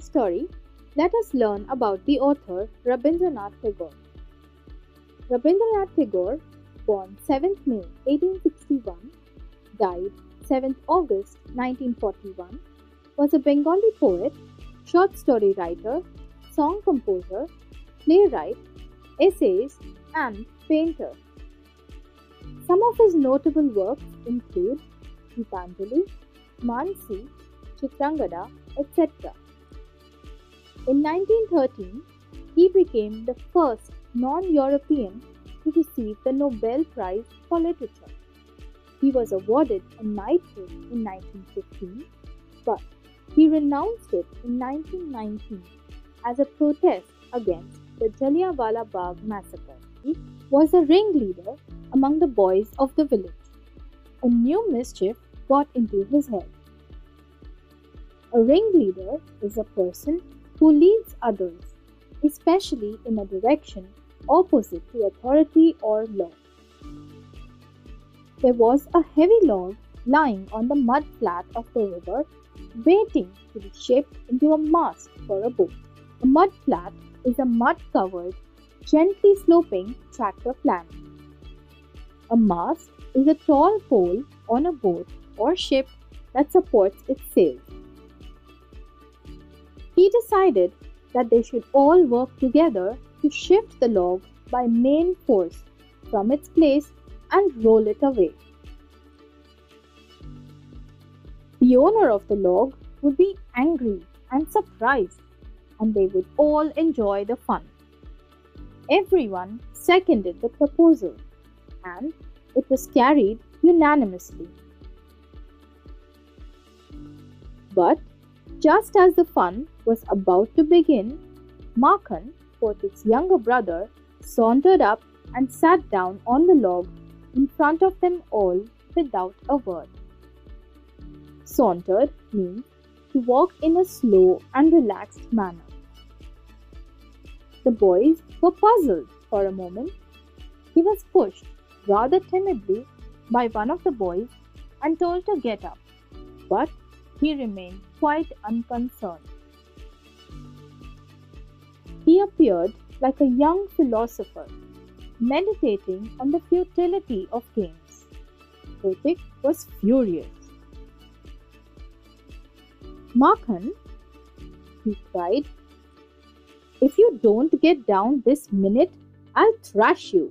Story, let us learn about the author Rabindranath Tagore. Rabindranath Tagore, born 7th May 1861, died 7th August 1941, was a Bengali poet, short story writer, song composer, playwright, essayist, and painter. Some of his notable works include Gitanjali, Mansi, Chitrangada, etc. In 1913, he became the first non-European to receive the Nobel Prize for Literature. He was awarded a knighthood in 1915, but he renounced it in 1919 as a protest against the Jallianwala Bagh massacre. He was a ringleader among the boys of the village. A new mischief got into his head. A ringleader is a person who leads others, especially in a direction opposite to authority or law. There was a heavy log lying on the mud flat of the river, waiting to be shaped into a mast for a boat. A mud flat is a mud-covered, gently sloping tractor plant. A mast is a tall pole on a boat or ship that supports its sails. He decided that they should all work together to shift the log by main force from its place and roll it away. The owner of the log would be angry and surprised, and they would all enjoy the fun. Everyone seconded the proposal, and it was carried unanimously. But just as the fun was about to begin, Makhan, Potik's younger brother, sauntered up and sat down on the log in front of them all without a word. Sauntered means to walk in a slow and relaxed manner. The boys were puzzled for a moment. He was pushed rather timidly by one of the boys and told to get up, but he remained quite unconcerned. He appeared like a young philosopher, meditating on the futility of games. Potik was furious. "Makhan," he cried, "if you don't get down this minute, I'll thrash you."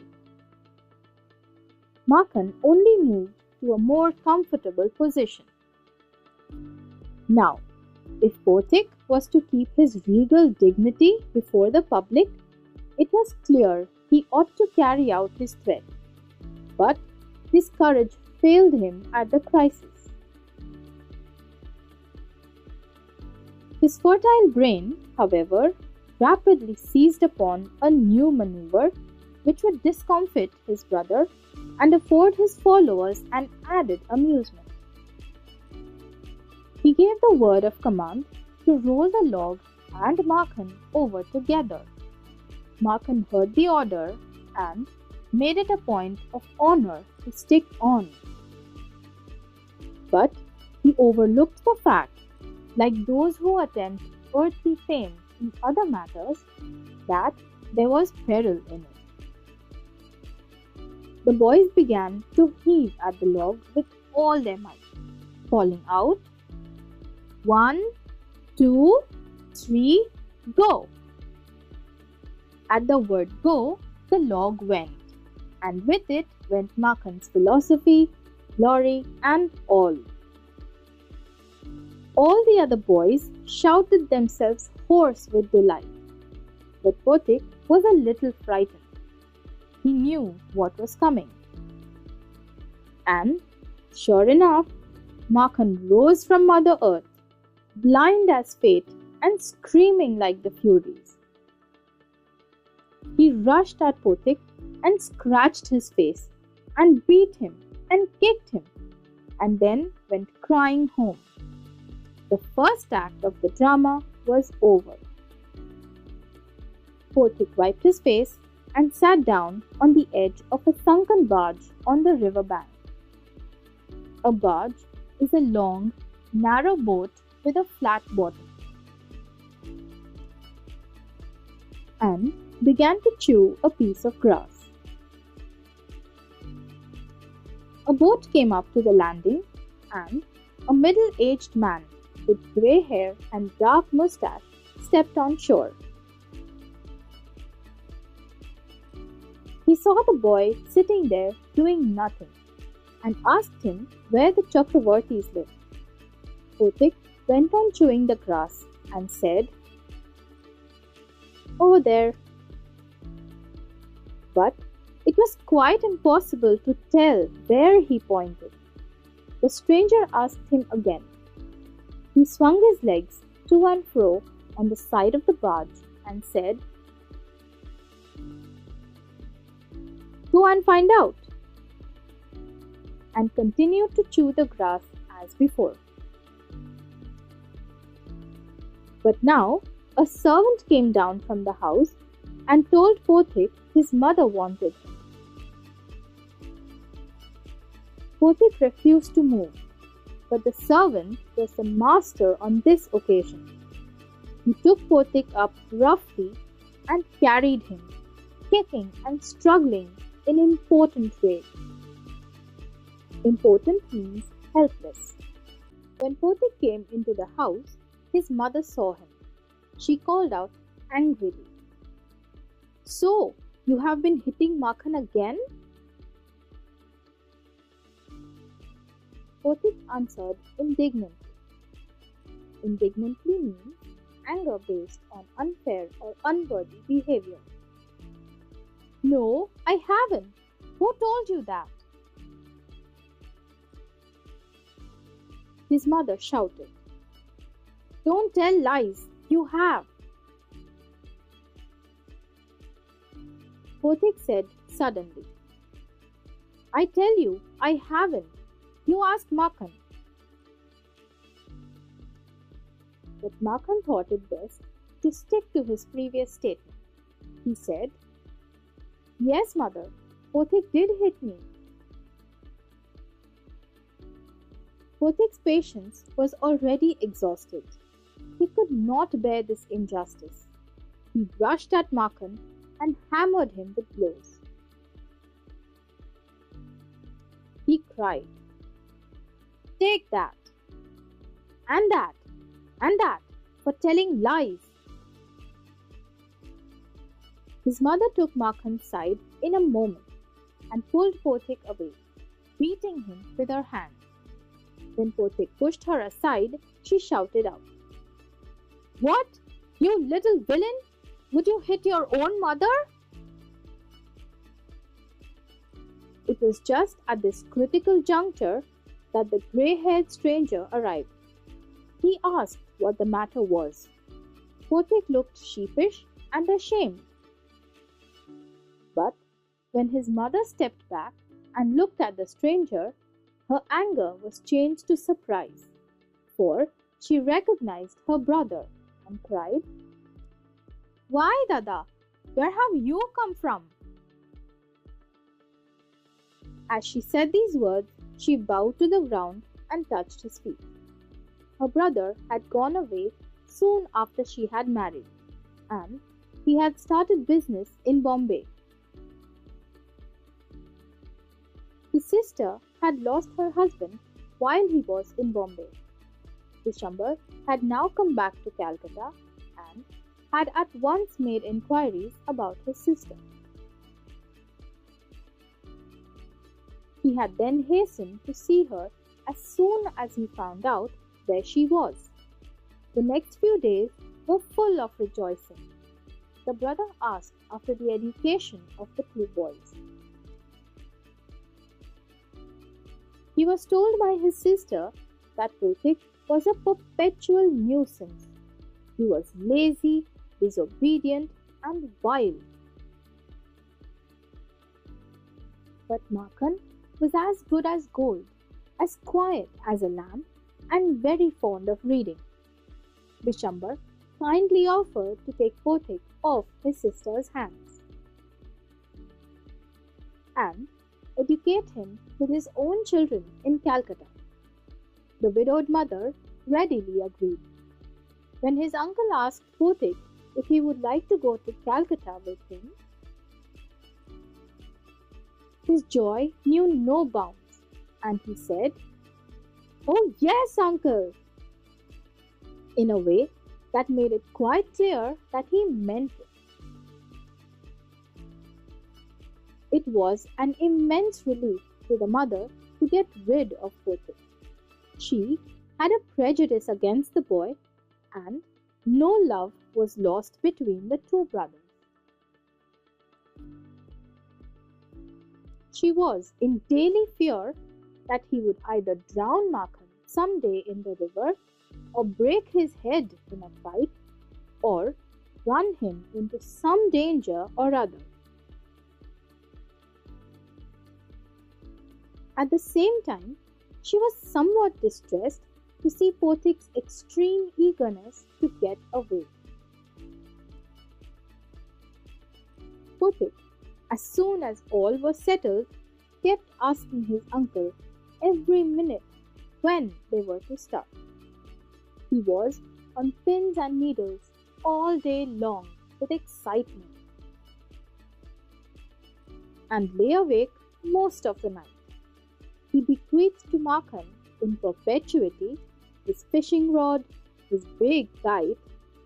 Makhan only moved to a more comfortable position. Now, if Potik was to keep his regal dignity before the public, it was clear he ought to carry out his threat. But his courage failed him at the crisis. His fertile brain, however, rapidly seized upon a new maneuver which would discomfit his brother and afford his followers an added amusement. He gave the word of command to roll the log and Makhan over together. Makhan heard the order and made it a point of honor to stick on. But he overlooked the fact, like those who attempt earthly fame in other matters, that there was peril in it. The boys began to heave at the log with all their might, calling out, "1, 2, 3, go!" At the word go, the log went, and with it went Makhan's philosophy, glory, and all. All the other boys shouted themselves hoarse with delight, but Potik was a little frightened. He knew what was coming. And, sure enough, Makhan rose from Mother Earth, blind as fate and screaming like the Furies. He rushed at Potik and scratched his face and beat him and kicked him and then went crying home. The first act of the drama was over. Potik wiped his face and sat down on the edge of a sunken barge on the river bank. A barge is a long, narrow boat with a flat bottom. and began to chew a piece of grass. A boat came up to the landing, and a middle-aged man with grey hair and dark moustache stepped on shore. He saw the boy sitting there doing nothing and asked him where the Chakravartis lived. Pothik went on chewing the grass and said, "Over there." But it was quite impossible to tell where he pointed. The stranger asked him again. He swung his legs to and fro on the side of the barge and said, "Go and find out," and continued to chew the grass as before. But now a servant came down from the house and told Pothik his mother wanted him. Pothik refused to move, but the servant was the master on this occasion. He took Pothik up roughly and carried him, kicking and struggling in impotent ways. Impotent means helpless. When Pothik came into the house, his mother saw him. She called out angrily, "So, you have been hitting Makhan again?" Pothik answered indignantly. Indignantly means anger based on unfair or unworthy behavior. "No, I haven't. Who told you that?" His mother shouted, "Don't tell lies, you have." Pothik said suddenly, "I tell you, I haven't. You ask Makhan." But Makhan thought it best to stick to his previous statement. He said, "Yes, mother, Pothik did hit me." Pothik's patience was already exhausted. He could not bear this injustice. He rushed at Makhan and hammered him with blows. He cried, "Take that, and that, and that, for telling lies." His mother took Makhan's side in a moment and pulled Pothik away, beating him with her hand. When Pothik pushed her aside, she shouted out, "What? You little villain! Would you hit your own mother?" It was just at this critical juncture that the grey-haired stranger arrived. He asked what the matter was. Pothik looked sheepish and ashamed. But when his mother stepped back and looked at the stranger, her anger was changed to surprise, for she recognized her brother and cried, "Why, Dada? Where have you come from?" As she said these words, she bowed to the ground and touched his feet. Her brother had gone away soon after she had married, and he had started business in Bombay. His sister had lost her husband while he was in Bombay. Dishambar had now come back to Calcutta and had at once made inquiries about his sister. He had then hastened to see her as soon as he found out where she was. The next few days were full of rejoicing. The brother asked after the education of the two boys. He was told by his sister that Pothik was a perpetual nuisance. He was lazy, disobedient, and wild. But Makhan was as good as gold, as quiet as a lamb, and very fond of reading. Dishambar kindly offered to take Pothik off his sister's hands and educate him with his own children in Calcutta. The widowed mother readily agreed. When his uncle asked Pothik if he would like to go to Calcutta with him. His joy knew no bounds, and he said, "Oh yes, uncle," in a way that made it quite clear that he meant it. It was an immense relief to the mother to get rid of Potik. She had a prejudice against the boy, and no love was lost between the two brothers. She was in daily fear that he would either drown Makhan someday in the river, or break his head in a fight, or run him into some danger or other. At the same time, she was somewhat distressed to see Potik's extreme eagerness to get away. Potik, as soon as all was settled, kept asking his uncle every minute when they were to start. He was on pins and needles all day long with excitement, and lay awake most of the night. He bequeathed to Makhan in perpetuity his fishing rod, his big kite,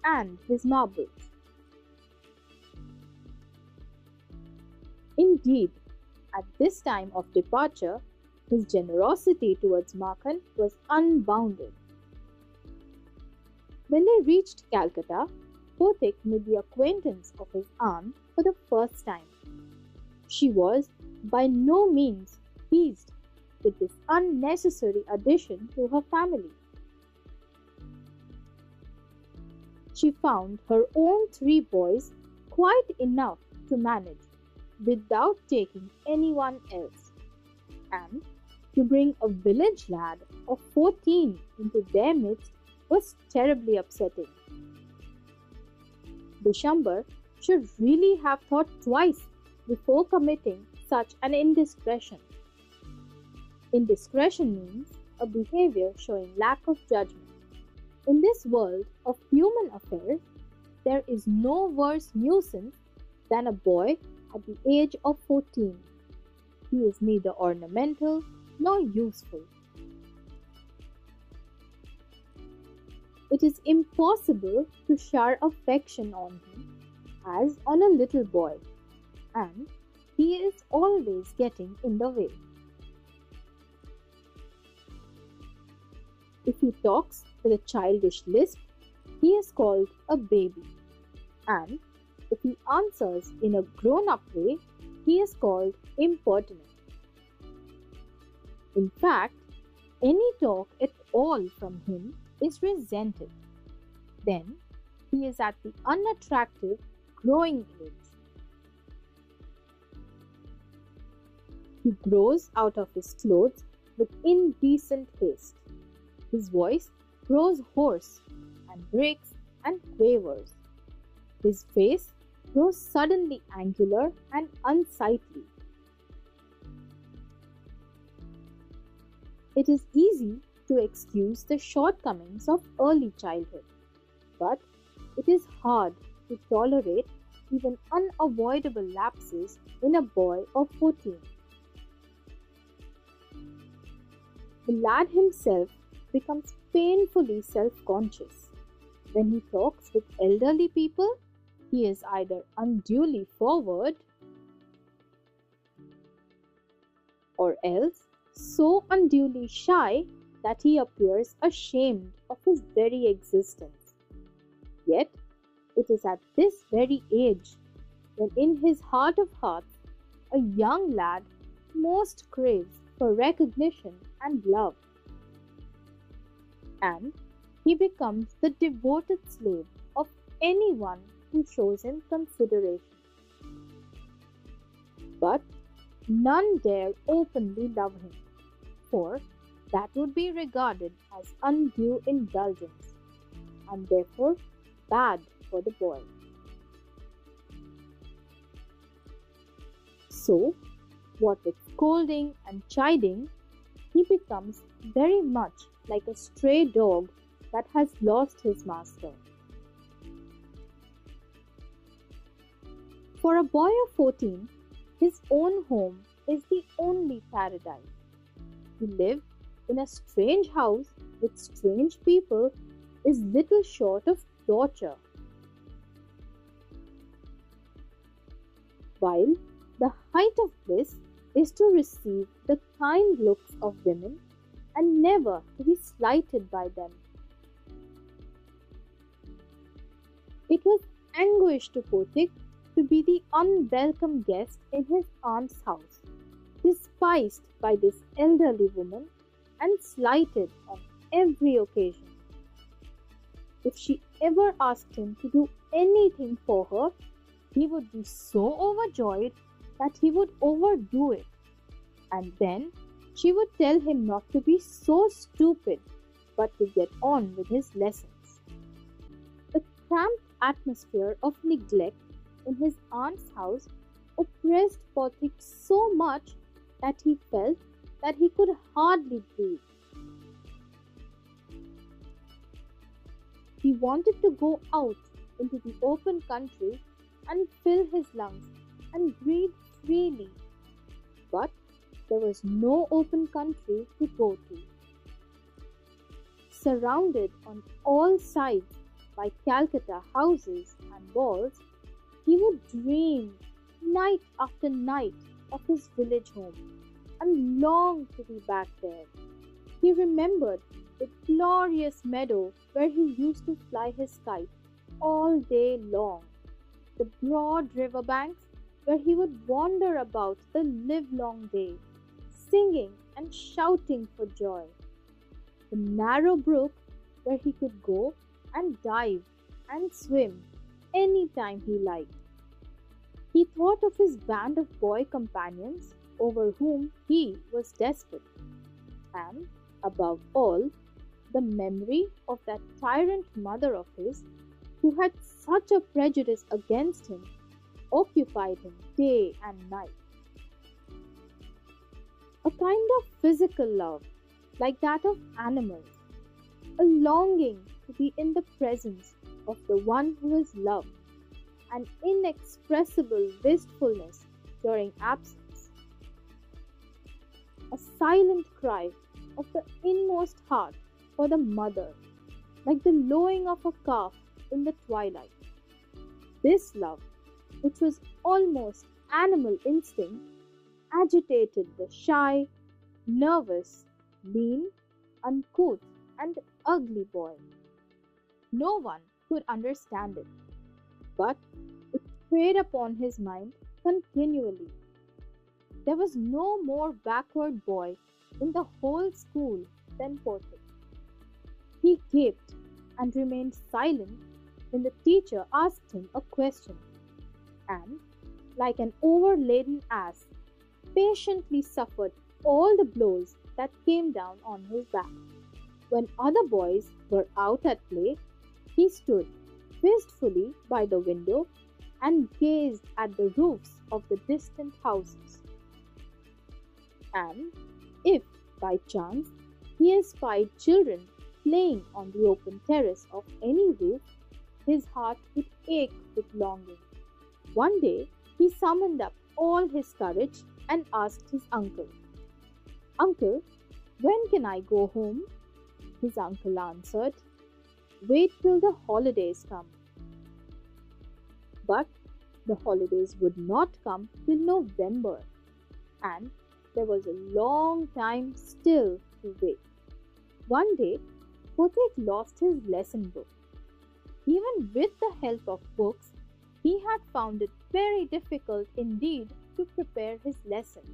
and his marbles. Indeed, at this time of departure, his generosity towards Makhan was unbounded. When they reached Calcutta, Potik made the acquaintance of his aunt for the first time. She was by no means pleased with this unnecessary addition to her family. She found her own 3 boys quite enough to manage without taking anyone else, and to bring a village lad of 14 into their midst was terribly upsetting. Bishambar should really have thought twice before committing such an indiscretion. Indiscretion means a behavior showing lack of judgment. In this world of human affairs, there is no worse nuisance than a boy at the age of 14. He is neither ornamental nor useful. It is impossible to shower affection on him as on a little boy, and he is always getting in the way. If he talks with a childish lisp, he is called a baby, and if he answers in a grown-up way, he is called impertinent. In fact, any talk at all from him is resented. Then he is at the unattractive growing age. He grows out of his clothes with indecent haste. His voice grows hoarse and breaks and quavers. His face grows suddenly angular and unsightly. It is easy to excuse the shortcomings of early childhood, but it is hard to tolerate even unavoidable lapses in a boy of 14. The lad himself becomes painfully self-conscious. When he talks with elderly people, he is either unduly forward or else so unduly shy that he appears ashamed of his very existence. Yet, it is at this very age when in his heart of hearts a young lad most craves for recognition and love. And he becomes the devoted slave of anyone who shows him consideration. But none dare openly love him, for that would be regarded as undue indulgence, and therefore bad for the boy. So, what with scolding and chiding, he becomes very much like a stray dog that has lost his master. For a boy of 14, his own home is the only paradise. To live in a strange house with strange people is little short of torture. While the height of bliss is to receive the kind looks of women and never to be slighted by them. It was anguish to Potik to be the unwelcome guest in his aunt's house, despised by this elderly woman and slighted on every occasion. If she ever asked him to do anything for her, he would be so overjoyed that he would overdo it, and then she would tell him not to be so stupid but to get on with his lessons. The cramped atmosphere of neglect in his aunt's house oppressed Potik so much that he felt that he could hardly breathe. He wanted to go out into the open country and fill his lungs and breathe freely, but there was no open country to go to. Surrounded on all sides by Calcutta houses and walls, he would dream night after night of his village home and long to be back there. He remembered the glorious meadow where he used to fly his kite all day long, the broad river banks where he would wander about the livelong day, singing and shouting for joy, the narrow brook where he could go and dive and swim any time he liked. He thought of his band of boy companions over whom he was desperate, and above all, the memory of that tyrant mother of his who had such a prejudice against him occupied him day and night. A kind of physical love, like that of animals, a longing to be in the presence of the one who is loved, an inexpressible wistfulness during absence, a silent cry of the inmost heart for the mother, like the lowing of a calf in the twilight. This love, which was almost animal instinct, agitated the shy, nervous, lean, uncouth, and ugly boy. No one could understand it, but it preyed upon his mind continually. There was no more backward boy in the whole school than Potik. He gaped and remained silent when the teacher asked him a question, and, like an overladen ass, patiently suffered all the blows that came down on his back. When other boys were out at play, he stood wistfully by the window and gazed at the roofs of the distant houses. And if, by chance, he espied children playing on the open terrace of any roof, his heart would ache with longing. One day, he summoned up all his courage and asked his uncle, "Uncle, when can I go home?" His uncle answered, "Wait till the holidays come." But the holidays would not come till November, and there was a long time still to wait. One day, Potik lost his lesson book. Even with the help of books, he had found it very difficult indeed to prepare his lesson.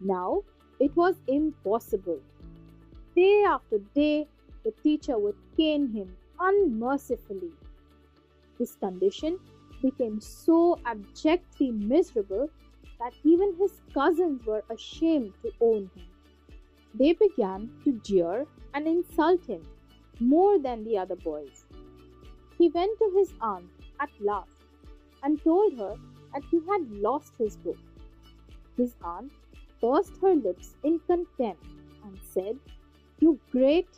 Now it was impossible. Day after day, the teacher would cane him unmercifully. His condition became so abjectly miserable that even his cousins were ashamed to own him. They began to jeer and insult him more than the other boys. He went to his aunt at last and told her that he had lost his book. His aunt pursed her lips in contempt and said, "You great,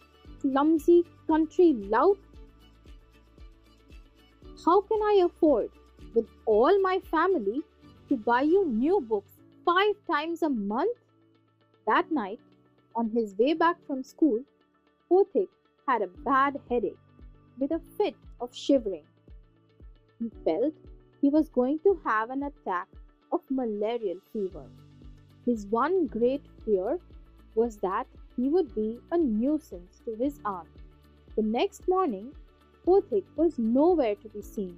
clumsy country lout! How can I afford with all my family to buy you new books 5 times a month? That night, on his way back from school, Pothik had a bad headache with a fit of shivering. He felt he was going to have an attack of malarial fever. His one great fear was that he would be a nuisance to his aunt. The next morning, Pothik was nowhere to be seen.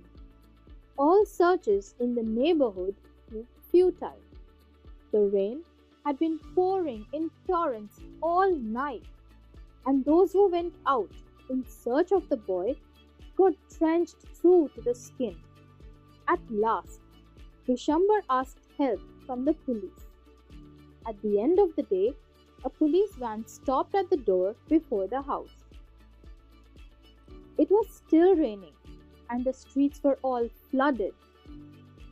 All searches in the neighborhood proved futile. The rain had been pouring in torrents all night, and those who went out in search of the boy got drenched through to the skin. At last, Vishambar asked help from the police. At the end of the day, a police van stopped at the door before the house. It was still raining, and the streets were all flooded.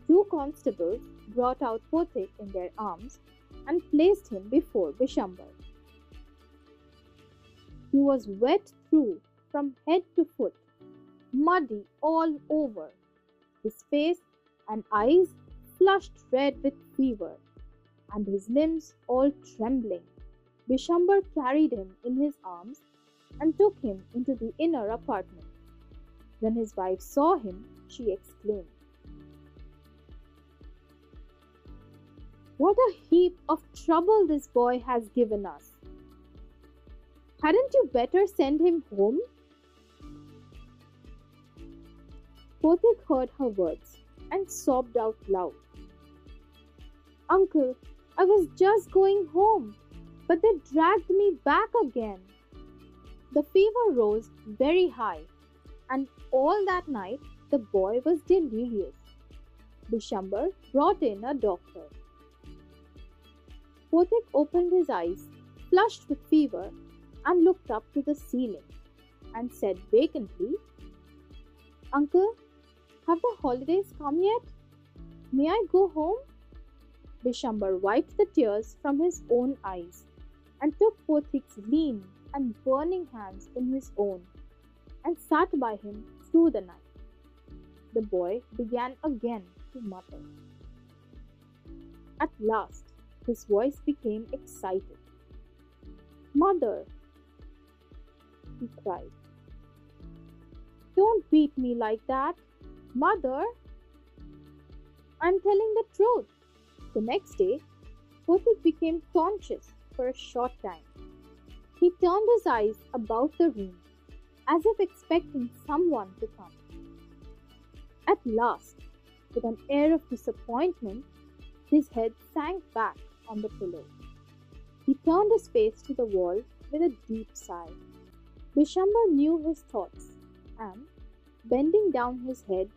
2 constables brought out Pothik in their arms and placed him before Vishambar. He was wet through from head to foot, muddy all over, his face and eyes flushed red with fever, and his limbs all trembling. Vishambar carried him in his arms and took him into the inner apartment. When his wife saw him, she exclaimed, "What a heap of trouble this boy has given us! Hadn't you better send him home?" Pothik heard her words and sobbed out loud. "Uncle, I was just going home, but they dragged me back again." The fever rose very high, and all that night the boy was delirious. Vishambar brought in a doctor. Pothik opened his eyes, flushed with fever, and looked up to the ceiling and said vacantly, "Uncle, have the holidays come yet? May I go home?" Vishambar wiped the tears from his own eyes and took Pothik's lean and burning hands in his own and sat by him through the night. The boy began again to mutter. At last, his voice became excited. "Mother," he cried, "don't beat me like that. Mother, I'm telling the truth." The next day, Pothik became conscious for a short time. He turned his eyes about the room, as if expecting someone to come. At last, with an air of disappointment, his head sank back on the pillow. He turned his face to the wall with a deep sigh. Vishambar knew his thoughts and, bending down his head,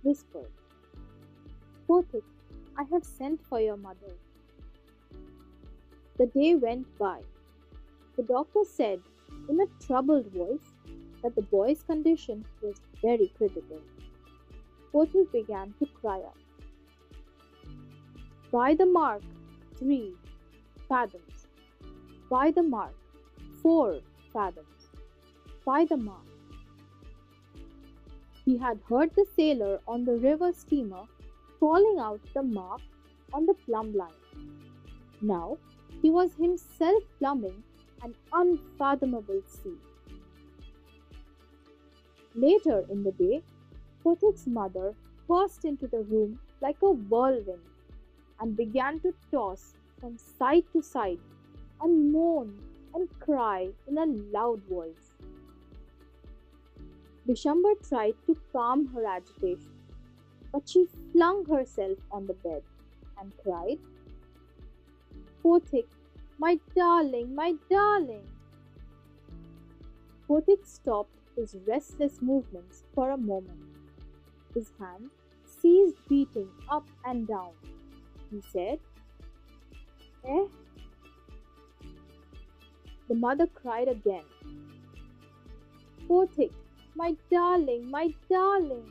whispered, "Pothik, I have sent for your mother." The day went by. The doctor said in a troubled voice that the boy's condition was very critical. Pothik began to cry out. "By the mark, 3 fathoms. By the mark, 4 fathoms. By the mark." He had heard the sailor on the river steamer calling out the mark on the plumb line. Now he was himself plumbing an unfathomable sea. Later in the day, Pothik's mother burst into the room like a whirlwind and began to toss from side to side and moan and cry in a loud voice. Vishambar tried to calm her agitation, but she flung herself on the bed and cried, "Pothik, my darling, my darling!" Pothik stopped his restless movements for a moment. His hands ceased beating up and down. He said, "Eh?" The mother cried again, "Pothik, my darling, my darling!"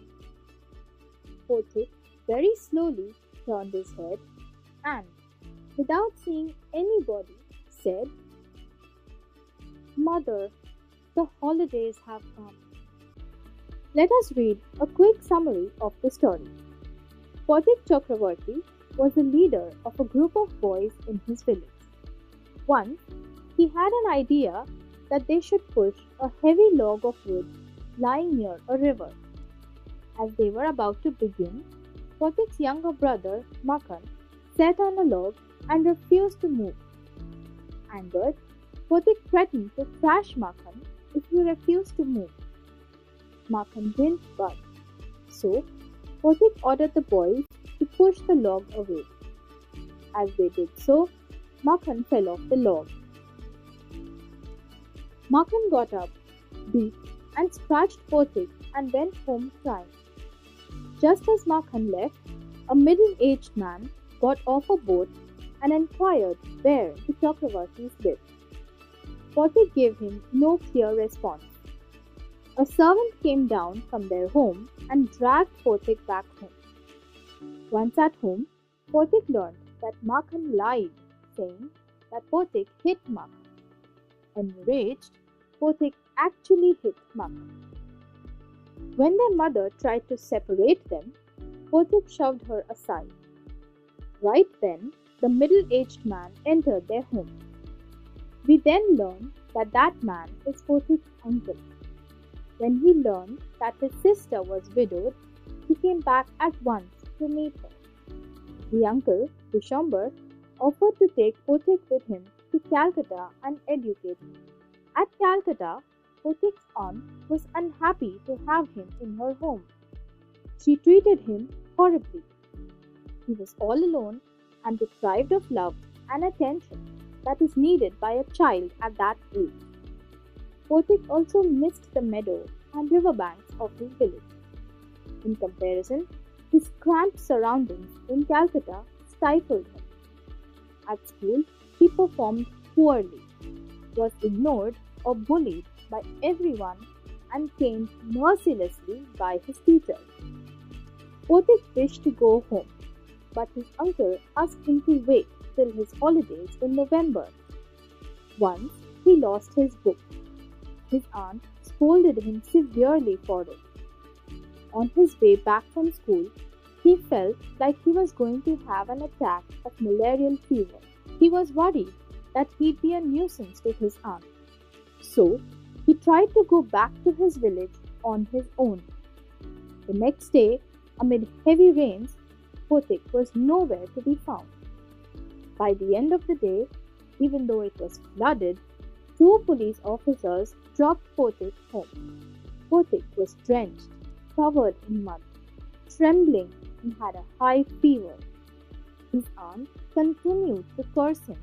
Pothik very slowly turned his head and, without seeing anybody, said, "Mother, the holidays have come." Let us read a quick summary of the story. Potik Chakravarti was the leader of a group of boys in his village. Once, he had an idea that they should push a heavy log of wood lying near a river. As they were about to begin, Potik's younger brother, Makhan, sat on a log and refused to move. Angered, Potik threatened to thrash Makhan if he refused to move. Makhan didn't budge, so Potik ordered the boys to push the log away. As they did so, Makhan fell off the log. Makhan got up, beat and scratched Potik and went home crying. Just as Makhan left, a middle-aged man got off a boat and inquired where the Chakravartis lived. Potik gave him no clear response. A servant came down from their home and dragged Potik back home. Once at home, Potik learned that Makhan lied, saying that Potik hit Makhan. Enraged, Potik actually hit Makhan. When their mother tried to separate them, Potik shoved her aside. Right then, the middle-aged man entered their home. We then learn that man is Potik's uncle. When he learned that his sister was widowed, he came back at once to meet her. The uncle, Vishambar, offered to take Potik with him to Calcutta and educate him. At Calcutta, Potik's aunt was unhappy to have him in her home. She treated him horribly. He was all alone and deprived of love and attention that is needed by a child at that age. Potik also missed the meadow and riverbanks of his village. In comparison, his cramped surroundings in Calcutta stifled him. At school, he performed poorly, was ignored or bullied by everyone and caned mercilessly by his teachers. Potik wished to go home, but his uncle asked him to wait till his holidays in November. Once he lost his book. His aunt scolded him severely for it. On his way back from school, he felt like he was going to have an attack of malarial fever. He was worried that he'd be a nuisance to his aunt. So, he tried to go back to his village on his own. The next day, amid heavy rains, Potik was nowhere to be found. By the end of the day, even though it was flooded, 2 police officers dropped Potik home. Potik was drenched, covered in mud, trembling and had a high fever. His aunt continued to curse him,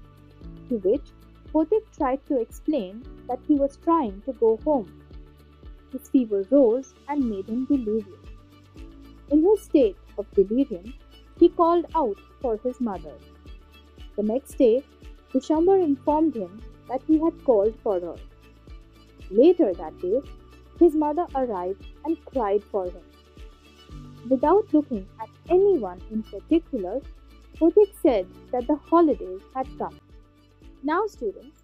to which Potik tried to explain that he was trying to go home. His fever rose and made him delirious. In his state of delirium, he called out for his mother. The next day, Vishambar informed him that he had called for her. Later that day, his mother arrived and cried for him. Without looking at anyone in particular, Potik said that the holidays had come. Now students,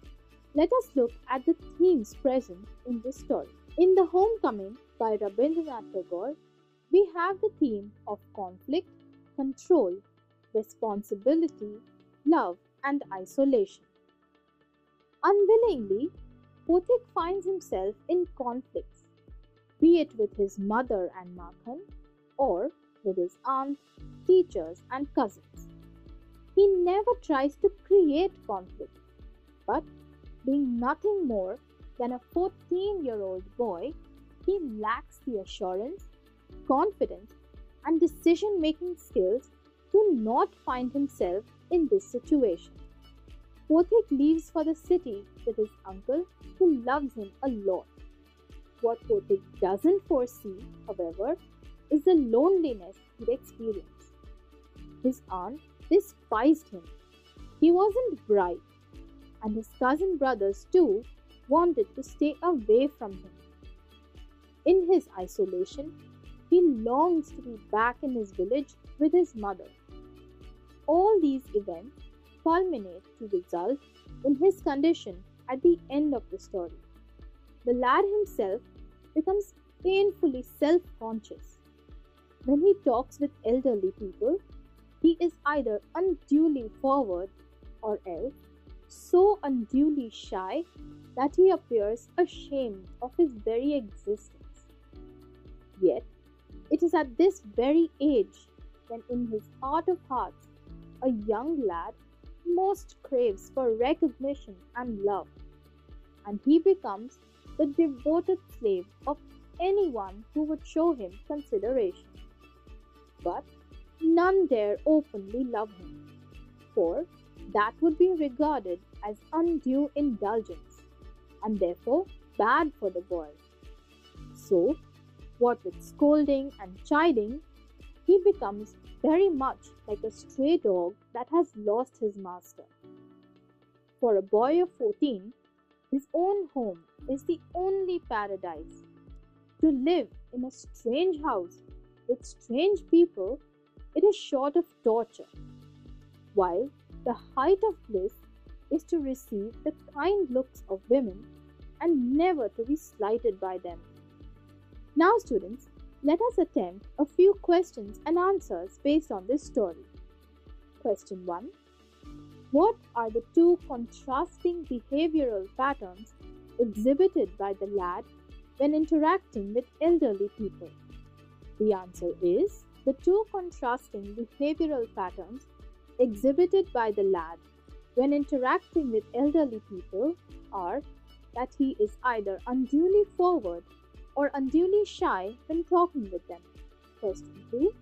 let us look at the themes present in this story. In The Homecoming by Rabindranath Tagore, we have the theme of conflict, control, responsibility, love and isolation. Unwillingly, Potik finds himself in conflicts, be it with his mother and Makhan or with his aunt, teachers and cousins. He never tries to create conflict, but being nothing more than a 14-year-old boy, he lacks the assurance, confidence and decision-making skills to not find himself in this situation. Potik leaves for the city with his uncle who loves him a lot. What Potik doesn't foresee, however, is the loneliness he'd experience. His aunt despised him. He wasn't bright, and his cousin brothers too wanted to stay away from him. In his isolation, he longs to be back in his village with his mother. All these events culminate to result in his condition at the end of the story. The lad himself becomes painfully self-conscious. when he talks with elderly people, he is either unduly forward or else so unduly shy that he appears ashamed of his very existence. Yet, it is at this very age when in his heart of hearts a young lad most craves for recognition and love, and he becomes the devoted slave of anyone who would show him consideration. But none dare openly love him, for that would be regarded as undue indulgence, and therefore bad for the boy. So, what with scolding and chiding, he becomes very much like a stray dog that has lost his master. For a boy of 14, his own home is the only paradise. To live in a strange house with strange people, it is short of torture, while the height of bliss is to receive the kind looks of women and never to be slighted by them. Now, students, let us attempt a few questions and answers based on this story. Question 1. What are the two contrasting behavioral patterns exhibited by the lad when interacting with elderly people? The answer is the two contrasting behavioral patterns exhibited by the lad when interacting with elderly people are that he is either unduly forward or unduly shy when talking with them. Question 2.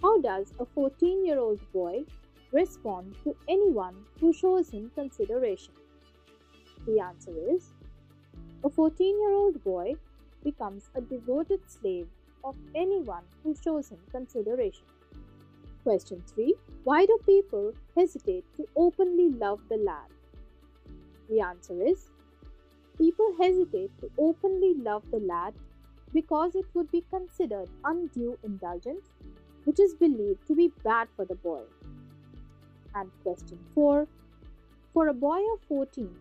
How does a 14-year-old boy respond to anyone who shows him consideration? The answer is a 14-year-old boy becomes a devoted slave of anyone who shows him consideration. Question 3. Why do people hesitate to openly love the lad? The answer is people hesitate to openly love the lad because it would be considered undue indulgence, which is believed to be bad for the boy. And question 4. For a boy of 14,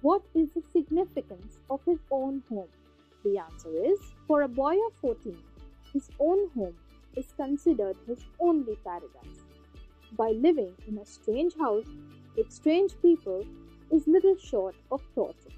what is the significance of his own home? The answer is, for a boy of 14, his own home is considered his only paradise. By living in a strange house with strange people is little short of torture.